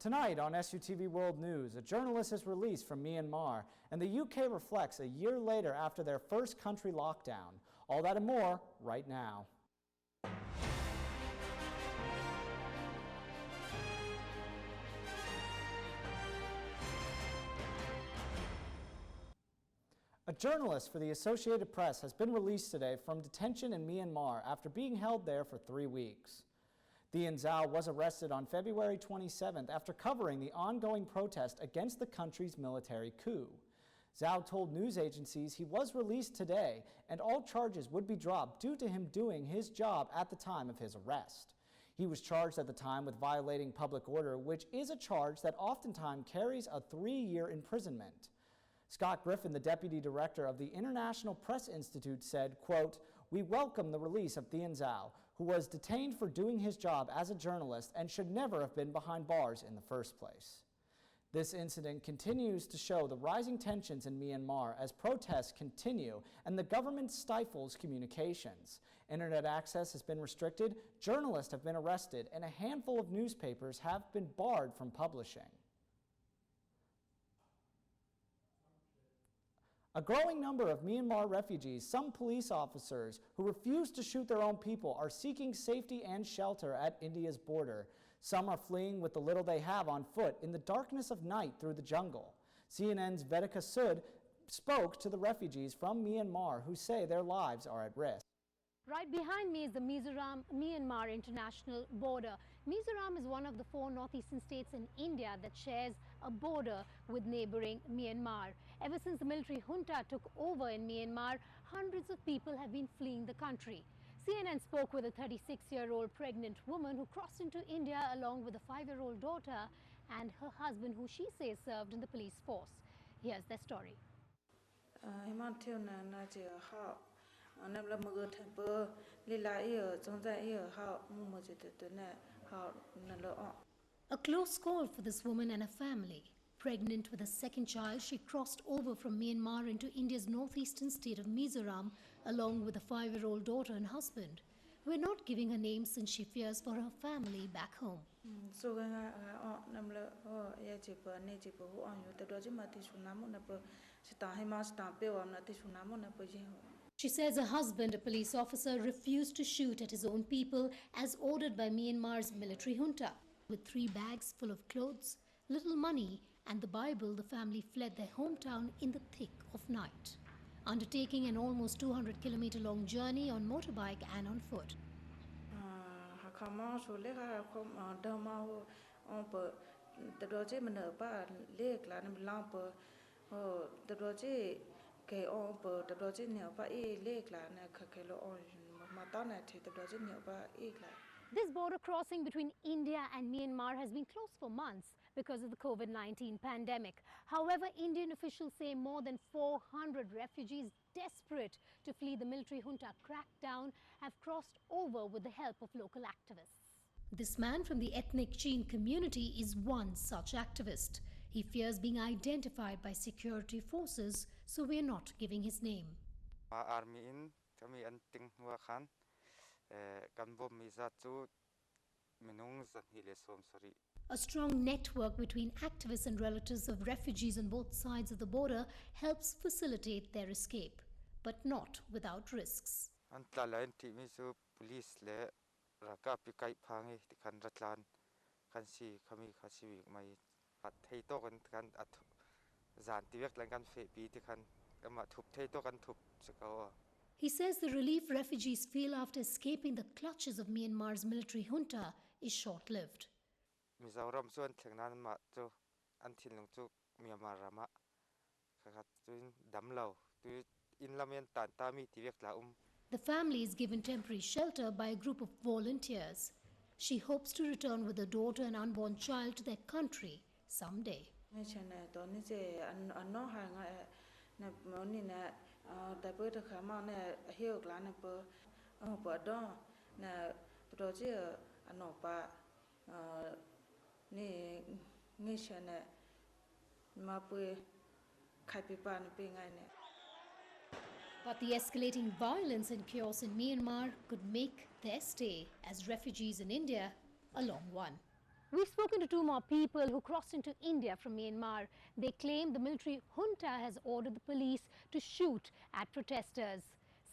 Tonight on SUTV World News, a journalist is released from Myanmar, and the UK reflects a year later after their first country lockdown. All that and more right now. A journalist for the Associated Press has been released today from detention in Myanmar after being held there for 3 weeks. Thean Zhao was arrested on February 27th after covering the ongoing protest against the country's military coup. Zhao told news agencies he was released today and all charges would be dropped due to him doing his job at the time of his arrest. He was charged at the time with violating public order, which is a charge that oftentimes carries a 3-year imprisonment. Scott Griffin, the deputy director of the International Press Institute, said, quote, "We welcome the release of Thean Zhao, who was detained for doing his job as a journalist and should never have been behind bars in the first place." This incident continues to show the rising tensions in Myanmar as protests continue and the government stifles communications. Internet access has been restricted, journalists have been arrested, and a handful of newspapers have been barred from publishing. A growing number of Myanmar refugees, some police officers who refuse to shoot their own people, are seeking safety and shelter at India's border. Some are fleeing with the little they have on foot in the darkness of night through the jungle. CNN's Vedika Sud spoke to the refugees from Myanmar who say their lives are at risk. Right behind me is the Mizoram-Myanmar international border. Mizoram is one of the 4 northeastern states in India that shares a border with neighboring Myanmar. Ever since the military junta took over in Myanmar, hundreds of people have been fleeing the country. CNN spoke with a 36-year-old pregnant woman who crossed into India along with a 5-year-old daughter and her husband, who she says served in the police force. Here's their story. A close call for this woman and her family. Pregnant with a second child, she crossed over from Myanmar into India's northeastern state of Mizoram along with a 5-year-old daughter and husband. We're not giving her name since she fears for her family back home. She says her husband, a police officer, refused to shoot at his own people as ordered by Myanmar's military junta. With 3 bags full of clothes, little money and the Bible, the family fled their hometown in the thick of night, undertaking an almost 200-kilometer long journey on motorbike and on foot. This border crossing between India and Myanmar has been closed for months because of the COVID-19 pandemic. However, Indian officials say more than 400 refugees desperate to flee the military junta crackdown have crossed over with the help of local activists. This man from the ethnic Chin community is one such activist. He fears being identified by security forces, so we are not giving his name. A strong network between activists and relatives of refugees on both sides of the border helps facilitate their escape, but not without risks. He says the relief refugees feel after escaping the clutches of Myanmar's military junta is short-lived. The family is given temporary shelter by a group of volunteers. She hopes to return with her daughter and unborn child to their country someday. But the escalating violence and chaos in Myanmar could make their stay as refugees in India a long one. We've spoken to two more people who crossed into India from Myanmar. They claim the military junta has ordered the police to shoot at protesters.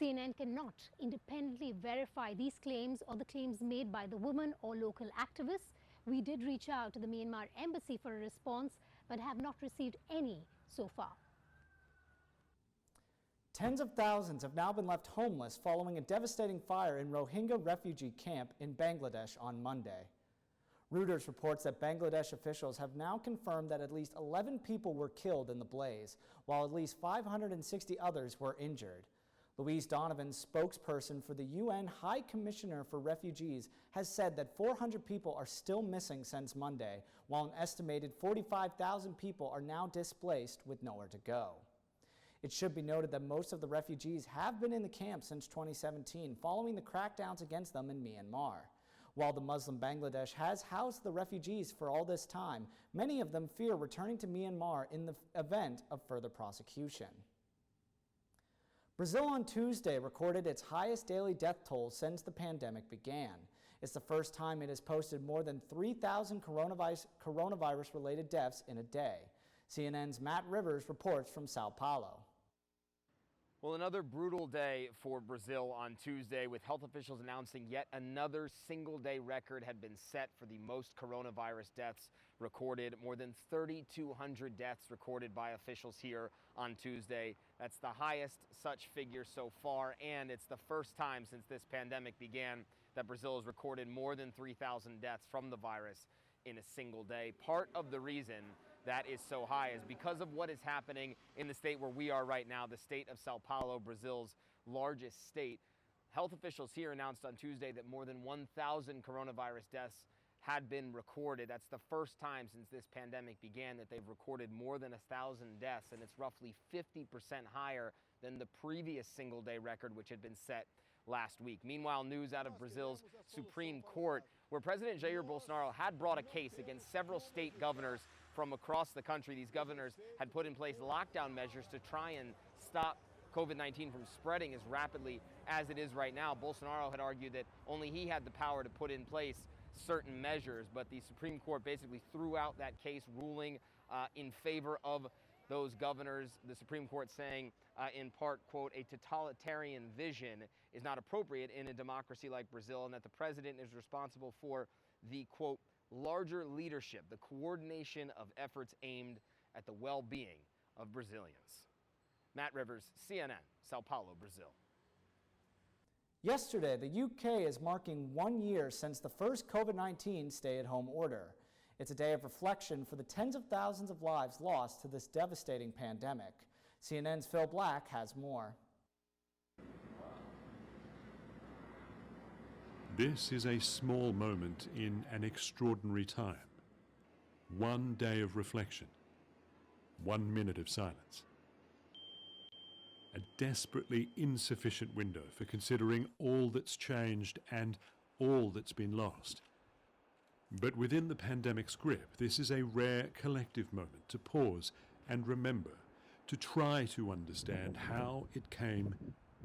CNN cannot independently verify these claims or the claims made by the woman or local activists. We did reach out to the Myanmar embassy for a response, but have not received any so far. Tens of thousands have now been left homeless following a devastating fire in Rohingya refugee camp in Bangladesh on Monday. Reuters reports that Bangladesh officials have now confirmed that at least 11 people were killed in the blaze, while at least 560 others were injured. Louise Donovan, spokesperson for the UN High Commissioner for Refugees, has said that 400 people are still missing since Monday, while an estimated 45,000 people are now displaced with nowhere to go. It should be noted that most of the refugees have been in the camp since 2017, following the crackdowns against them in Myanmar. While the Muslim Bangladesh has housed the refugees for all this time, many of them fear returning to Myanmar in the event of further prosecution. Brazil on Tuesday recorded its highest daily death toll since the pandemic began. It's the first time it has posted more than 3,000 coronavirus-related deaths in a day. CNN's Matt Rivers reports from Sao Paulo. Well, another brutal day for Brazil on Tuesday, with health officials announcing yet another single-day record had been set for the most coronavirus deaths recorded. More than 3,200 deaths recorded by officials here on Tuesday. That's the highest such figure so far, and it's the first time since this pandemic began that Brazil has recorded more than 3,000 deaths from the virus in a single day. Part of the reason that is so high is because of what is happening in the state where we are right now, the state of Sao Paulo, Brazil's largest state. Health officials here announced on Tuesday that more than 1,000 coronavirus deaths had been recorded. That's the first time since this pandemic began that they've recorded more than 1,000 deaths, and it's roughly 50% higher than the previous single-day record, which had been set last week. Meanwhile, news out of Brazil's Supreme Court, where President Jair Bolsonaro had brought a case against several state governors from across the country. These governors had put in place lockdown measures to try and stop COVID-19 from spreading as rapidly as it is right now. Bolsonaro had argued that only he had the power to put in place certain measures, but the Supreme Court basically threw out that case, ruling in favor of those governors. The Supreme Court saying in part, quote, a totalitarian vision is not appropriate in a democracy like Brazil, and that the president is responsible for the, quote, larger leadership, the coordination of efforts aimed at the well-being of Brazilians. Matt Rivers, CNN, Sao Paulo, Brazil. Yesterday, the UK is marking 1 year since the first COVID-19 stay-at-home order. It's a day of reflection for the tens of thousands of lives lost to this devastating pandemic. CNN's Phil Black has more. This is a small moment in an extraordinary time. 1 day of reflection. 1 minute of silence. A desperately insufficient window for considering all that's changed and all that's been lost. But within the pandemic's grip, this is a rare collective moment to pause and remember, to try to understand how it came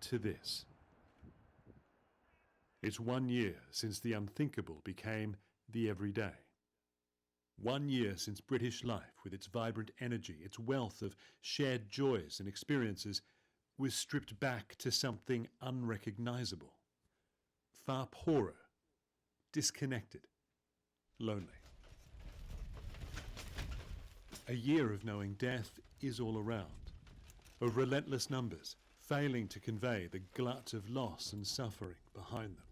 to this. It's 1 year since the unthinkable became the everyday. 1 year since British life, with its vibrant energy, its wealth of shared joys and experiences, was stripped back to something unrecognizable, far poorer, disconnected, lonely. A year of knowing death is all around, of relentless numbers failing to convey the glut of loss and suffering behind them.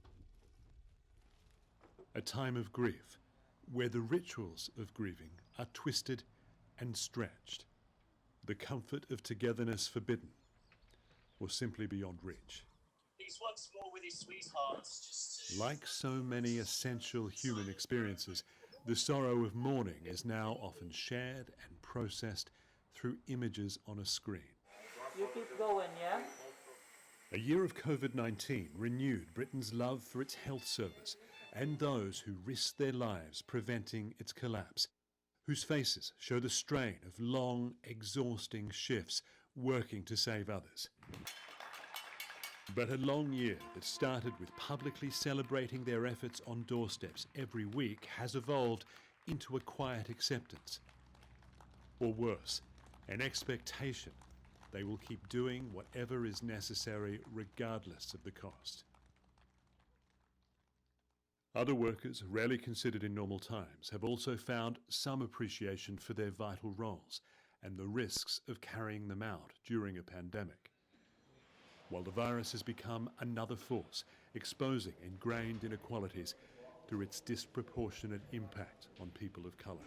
A time of grief where the rituals of grieving are twisted and stretched, the comfort of togetherness forbidden or simply beyond reach. He's once more with his sweethearts. Like so many essential human experiences, the sorrow of mourning is now often shared and processed through images on a screen. You keep going, yeah? A year of COVID-19 renewed Britain's love for its health service and those who risked their lives preventing its collapse, whose faces show the strain of long, exhausting shifts working to save others. But a long year that started with publicly celebrating their efforts on doorsteps every week has evolved into a quiet acceptance. Or worse, an expectation they will keep doing whatever is necessary regardless of the cost. Other workers, rarely considered in normal times, have also found some appreciation for their vital roles and the risks of carrying them out during a pandemic. While the virus has become another force, exposing ingrained inequalities through its disproportionate impact on people of colour.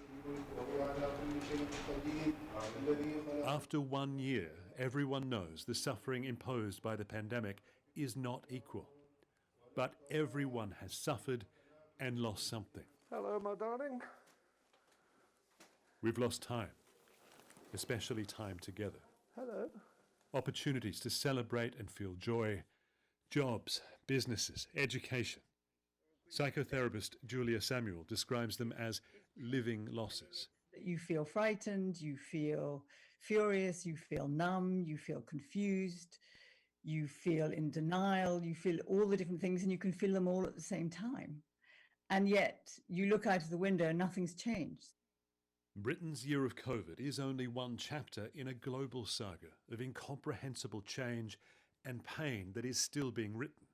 After 1 year, everyone knows the suffering imposed by the pandemic is not equal. But everyone has suffered and lost something. Hello, my darling. We've lost time, especially time together. Hello. Opportunities to celebrate and feel joy, jobs, businesses, education. Psychotherapist Julia Samuel describes them as living losses. You feel frightened, you feel furious, you feel numb, you feel confused, you feel in denial, you feel all the different things, and you can feel them all at the same time. And yet you look out of the window and nothing's changed. Britain's year of COVID is only one chapter in a global saga of incomprehensible change and pain that is still being written.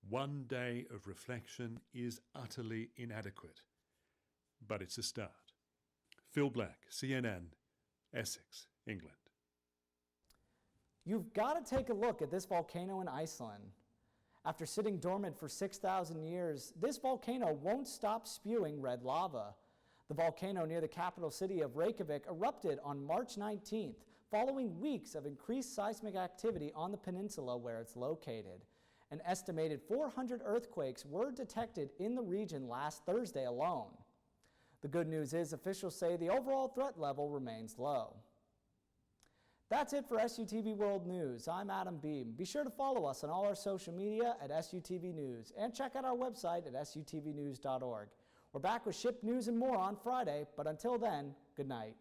1 day of reflection is utterly inadequate, but it's a start. Phil Black, CNN, Essex, England. You've got to take a look at this volcano in Iceland. After sitting dormant for 6,000 years, this volcano won't stop spewing red lava. The volcano near the capital city of Reykjavik erupted on March 19th, following weeks of increased seismic activity on the peninsula where it's located. An estimated 400 earthquakes were detected in the region last Thursday alone. The good news is officials say the overall threat level remains low. That's it for SUTV World News. I'm Adam Beam. Be sure to follow us on all our social media at SUTV News and check out our website at sutvnews.org. We're back with ship news and more on Friday, but until then, good night.